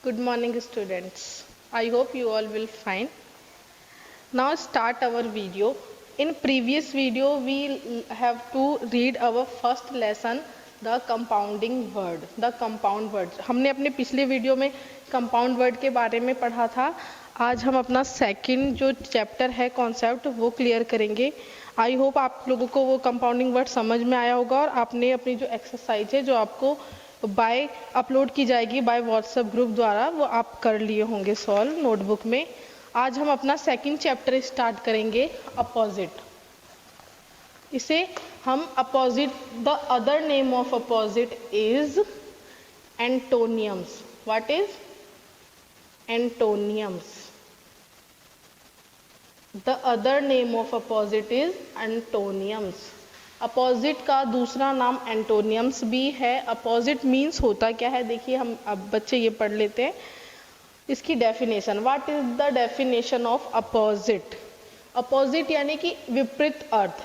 Good morning students. I hope you all will fine. Now start our video. In previous video we have to read our first lesson the compounding word. The compound words. हमने अपने पिछले video में compound word के बारे में पढ़ा था. आज हम अपना सेकंड जो चैप्टर है कॉन्सेप्ट वो क्लियर करेंगे. आई होप आप लोगों को वो कंपाउंडिंग वर्ड समझ में आया होगा और आपने अपनी जो एक्सरसाइज है जो आपको बाय अपलोड की जाएगी बाय व्हाट्सएप ग्रुप द्वारा वो आप कर लिए होंगे सॉल्व नोटबुक में. आज हम अपना सेकंड चैप्टर स्टार्ट करेंगे अपोजिट. इसे हम opposite the other name of opposite is एंटोनियम्स. What is एंटोनियम्स? The other name of opposite is एंटोनियम्स. Opposite का दूसरा नाम एंटोनियम्स भी है. अपोजिट मीन्स होता क्या है देखिए हम अब बच्चे ये पढ़ लेते हैं इसकी definition. What is the definition of opposite? Opposite यानी कि विपरीत अर्थ.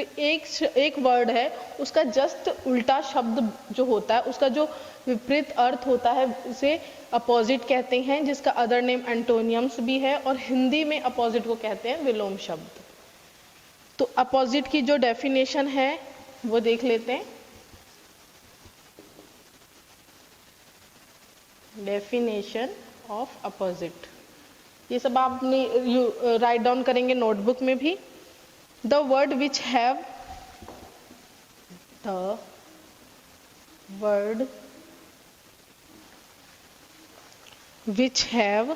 एक वर्ड है उसका जस्ट उल्टा शब्द जो होता है उसका जो विपरीत अर्थ होता है उसे अपोजिट कहते हैं, जिसका अदर नेम एंटोनियम्स भी है और हिंदी में अपोजिट को कहते हैं विलोम शब्द. तो अपोजिट की जो डेफिनेशन है वो देख लेते हैं. डेफिनेशन ऑफ अपोजिट ये सब आप अपनी राइट डाउन करेंगे नोटबुक में भी. The word which have the word which have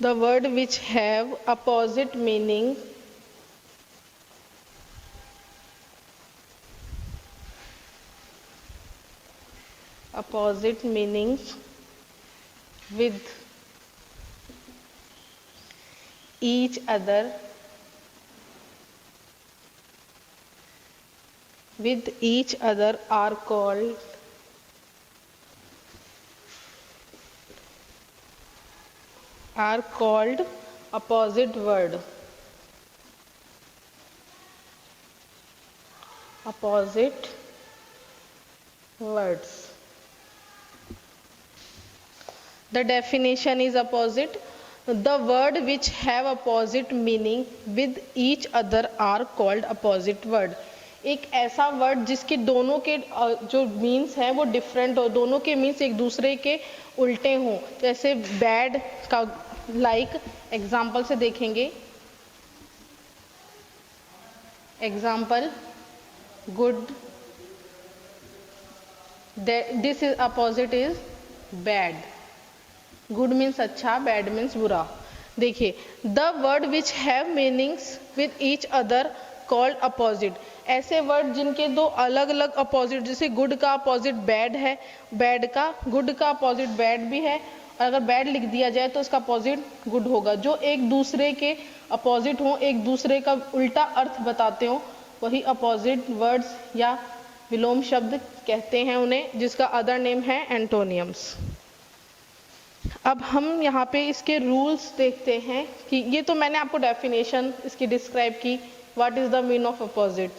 the word which have opposite meaning opposite meanings with each other are called opposite word. Opposite words. The definition is opposite. The word which have opposite meaning with each other are called opposite word. एक ऐसा word जिसके दोनों के जो means हैं वो different हो, दोनों के मीन्स एक दूसरे के उल्टे हों. जैसे बैड का लाइक एग्जाम्पल से देखेंगे. Example good. This is opposite is bad. Good means अच्छा, बैड मीन्स बुरा. देखिए the word which have meanings with each other called opposite. ऐसे वर्ड जिनके दो अलग अलग अपोजिट, जैसे गुड का अपोजिट बैड है, गुड का अपोजिट बैड भी है और अगर बैड लिख दिया जाए तो उसका अपोजिट गुड होगा. जो एक दूसरे के अपोजिट हो, एक दूसरे का उल्टा अर्थ बताते हो, वही अपोजिट वर्ड्स या विलोम शब्द कहते हैं उन्हें, जिसका अदर नेम है एंटोनियम्स. अब हम यहाँ पे इसके रूल्स देखते हैं कि ये तो मैंने आपको डेफिनेशन इसकी डिस्क्राइब की. What is the mean of opposite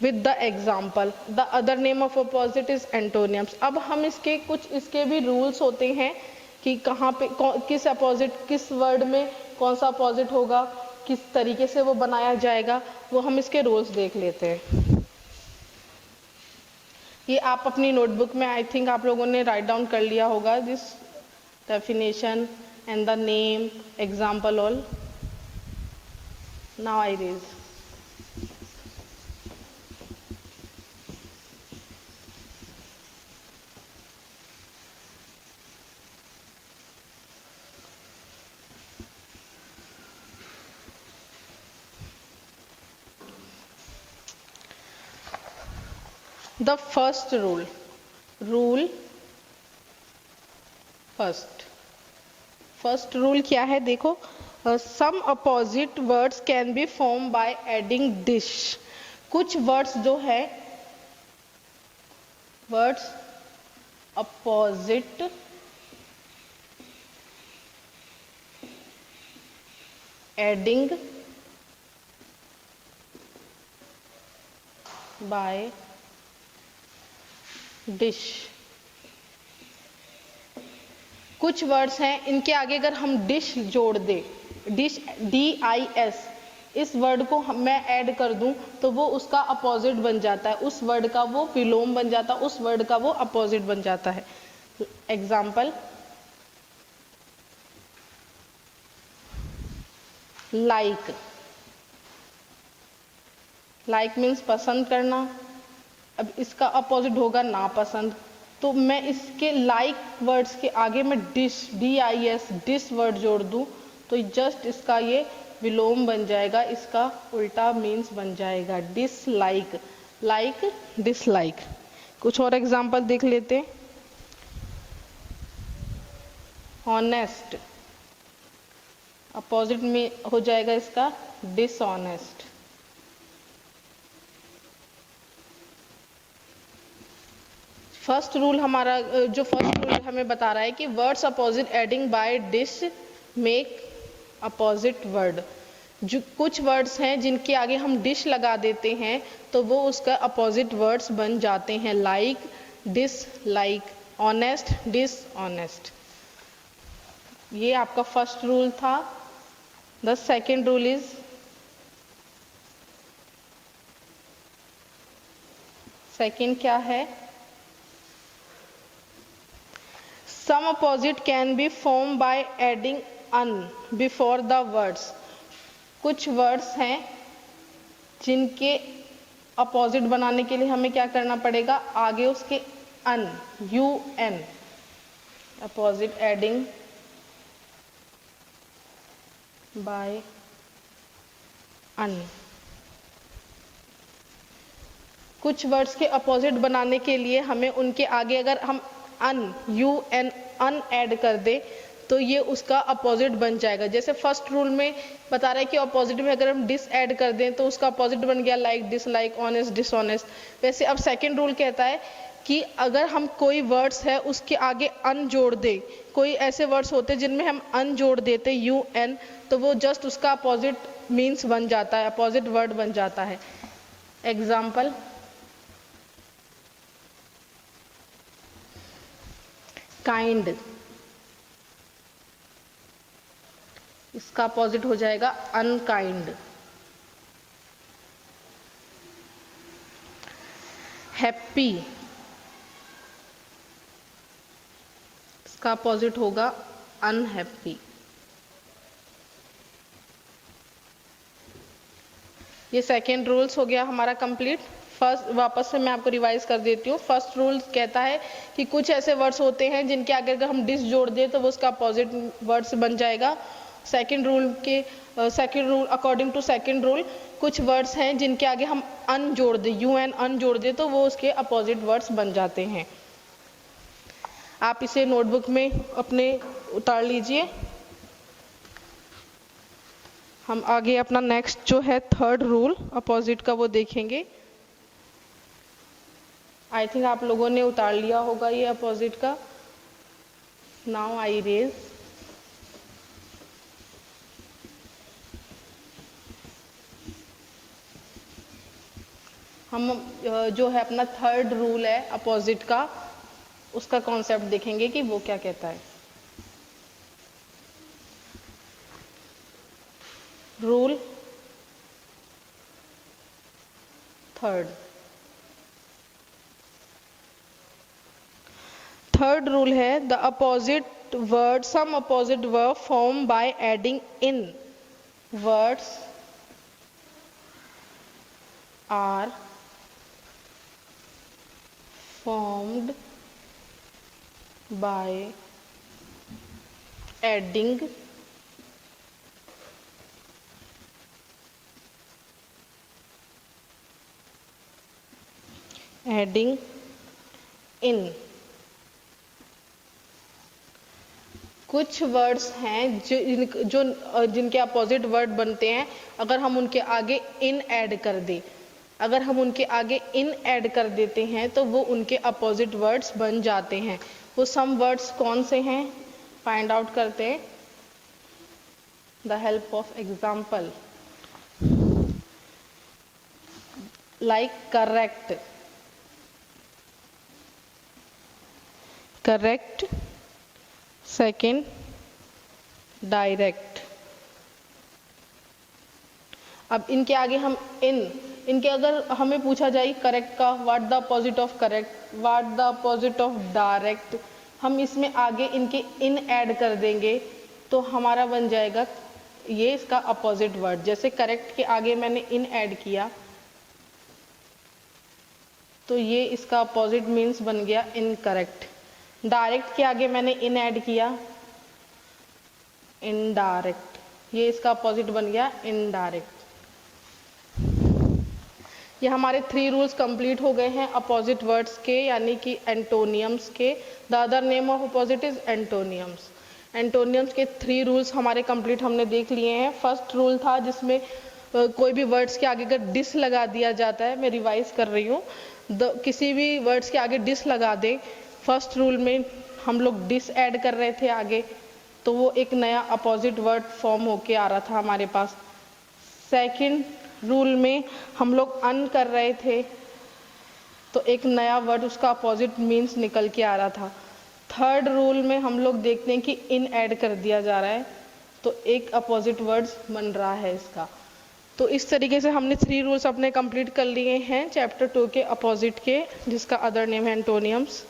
with the example. The other name of opposite is एंटोनियम्स. अब हम इसके भी रूल्स होते हैं कि कहाँ पे किस अपोजिट, किस वर्ड में कौन सा अपोजिट होगा, किस तरीके से वो बनाया जाएगा, वो हम इसके रूल्स देख लेते हैं. ये आप अपनी नोटबुक में आई थिंक आप लोगों ने राइट डाउन कर लिया होगा. This definition and the name, example all. Now I raise. The first rule. First rule क्या है देखो. Some opposite words can be form by adding dis. कुछ वर्ड्स जो है words opposite adding by dis. कुछ वर्ड्स हैं इनके आगे अगर हम डिश जोड़ दे, डिश DIS, इस वर्ड को मैं ऐड कर दूं तो वो उसका अपोजिट बन जाता है, उस वर्ड का वो विलोम बन जाता है, उस वर्ड का वो अपोजिट बन जाता है। Example, like. लाइक मीन्स पसंद करना, अब इसका अपोजिट होगा नापसंद। तो मैं इसके लाइक वर्ड्स के आगे मैं डिश DIS डिश वर्ड जोड़ दूं तो जस्ट इसका ये विलोम बन जाएगा, इसका उल्टा मीन्स बन जाएगा डिसलाइक। Like dislike. कुछ और एग्जांपल देख लेते हैं। ऑनेस्ट, अपोजिट में हो जाएगा इसका डिसऑनेस्ट। फर्स्ट रूल हमारा जो फर्स्ट रूल हमें बता रहा है कि words opposite adding by dis make opposite word. जो कुछ वर्ड्स हैं जिनके आगे हम डिश लगा देते हैं तो वो उसका अपोजिट वर्ड्स बन जाते हैं, लाइक डिसलाइक, ऑनेस्ट डिसऑनेस्ट। ये आपका फर्स्ट रूल था। The second rule is, second क्या है? Some opposite can be formed by adding un before the words. कुछ वर्ड्स हैं जिनके अपोजिट बनाने के लिए हमें क्या करना पड़ेगा? आगे उसके un, UN, opposite adding by un। कुछ वर्ड्स के अपोजिट बनाने के लिए हमें उनके आगे अगर हम UN अन ऐड कर दे तो ये उसका अपोजिट बन जाएगा। जैसे फर्स्ट रूल में बता रहा है कि अपोजिट में अगर हम डिस ऐड कर दें तो उसका अपोजिट बन गया लाइक डिसलाइक, ऑनेस्ट डिसऑनेस्ट। वैसे अब सेकंड रूल कहता है कि अगर हम कोई वर्ड्स है उसके आगे अन जोड़ दे, कोई ऐसे वर्ड्स होते हैं जिनमें हम अन जोड़ देते UN, तो वो जस्ट उसका अपोजिट मीन्स बन जाता है, अपोजिट वर्ड बन जाता है। एग्जाम्पल, काइंड, इसका अपोजिट हो जाएगा अनकाइंड। हैप्पी, इसका अपोजिट होगा अनहैप्पी। ये सेकेंड रूल्स हो गया हमारा कंप्लीट। फर्स्ट वापस से मैं आपको रिवाइज कर देती हूँ। फर्स्ट रूल कहता है कि कुछ ऐसे वर्ड्स होते हैं जिनके आगे अगर हम डिस जोड़ दें तो वो उसका अपोजिट वर्ड्स बन जाएगा। Second rule according to second rule, कुछ वर्ड्स हैं जिनके आगे हम अन जोड़ दें, UN अन जोड़ दें तो वो उसके अपोजिट वर्ड्स बन जाते हैं। आप इसे नोटबुक में अपने उतार लीजिए। हम आगे अपना नेक्स्ट जो है थर्ड रूल अपोजिट का वो देखेंगे। आई थिंक आप लोगों ने उतार लिया होगा ये अपोजिट का। Now I raise. हम जो है अपना थर्ड रूल है अपोजिट का, उसका कॉन्सेप्ट देखेंगे कि वो क्या कहता है। रूल थर्ड रूल है the opposite word, some opposite verb form by adding in words are formed by adding in। कुछ वर्ड्स हैं जिनके अपोजिट वर्ड बनते हैं अगर हम उनके आगे इन ऐड कर दें। अगर हम उनके आगे इन ऐड कर देते हैं तो वो उनके अपोजिट वर्ड्स बन जाते हैं। वो सम वर्ड्स कौन से हैं फाइंड आउट करते हैं the help of example. Like correct, correct, second direct. अब इनके आगे हम इनके अगर हमें पूछा जाए करेक्ट का what the opposite of correct, what the opposite of direct, हम इसमें आगे इनके इन ऐड कर देंगे तो हमारा बन जाएगा ये इसका अपोजिट वर्ड। जैसे करेक्ट के आगे मैंने इन ऐड किया तो ये इसका अपोजिट मीन्स बन गया इनकरेक्ट। डायरेक्ट के आगे मैंने इन ऐड किया इनडायरेक्ट, ये इसका अपोजिट बन गया इनडायरेक्ट। ये हमारे 3 रूल्स कंप्लीट हो गए हैं अपोजिट वर्ड्स के, यानी कि एंटोनियम्स के। The other name of opposite is एंटोनियम्स। एंटोनियम्स के 3 रूल्स हमारे कंप्लीट हमने देख लिए हैं। फर्स्ट रूल था जिसमें कोई भी वर्ड्स के आगे अगर डिस लगा दिया जाता है, मैं रिवाइज कर रही हूँ, किसी भी वर्ड्स के आगे डिस लगा दें, फर्स्ट रूल में हम लोग डिस ऐड कर रहे थे आगे, तो वो एक नया अपोजिट वर्ड फॉर्म होके आ रहा था हमारे पास। सेकंड रूल में हम लोग अन कर रहे थे तो एक नया वर्ड उसका अपोजिट मीन्स निकल के आ रहा था। थर्ड रूल में हम लोग देखते हैं कि इन ऐड कर दिया जा रहा है तो एक अपोजिट वर्ड्स बन रहा है इसका। तो इस तरीके से हमने 3 रूल्स अपने कंप्लीट कर लिए हैं चैप्टर 2 के अपोजिट के, जिसका अदर नेम है एंटोनियम्स।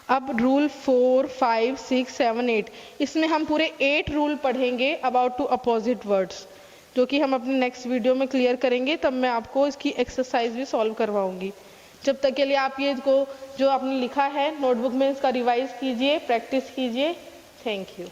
अब रूल 4, 5, 6, 7, 8, इसमें हम पूरे 8 रूल पढ़ेंगे अबाउट टू अपोजिट वर्ड्स, जो कि हम अपने नेक्स्ट वीडियो में क्लियर करेंगे। तब मैं आपको इसकी एक्सरसाइज भी सॉल्व करवाऊंगी। जब तक के लिए आप ये जो आपने लिखा है नोटबुक में इसका रिवाइज कीजिए, प्रैक्टिस कीजिए। Thank you.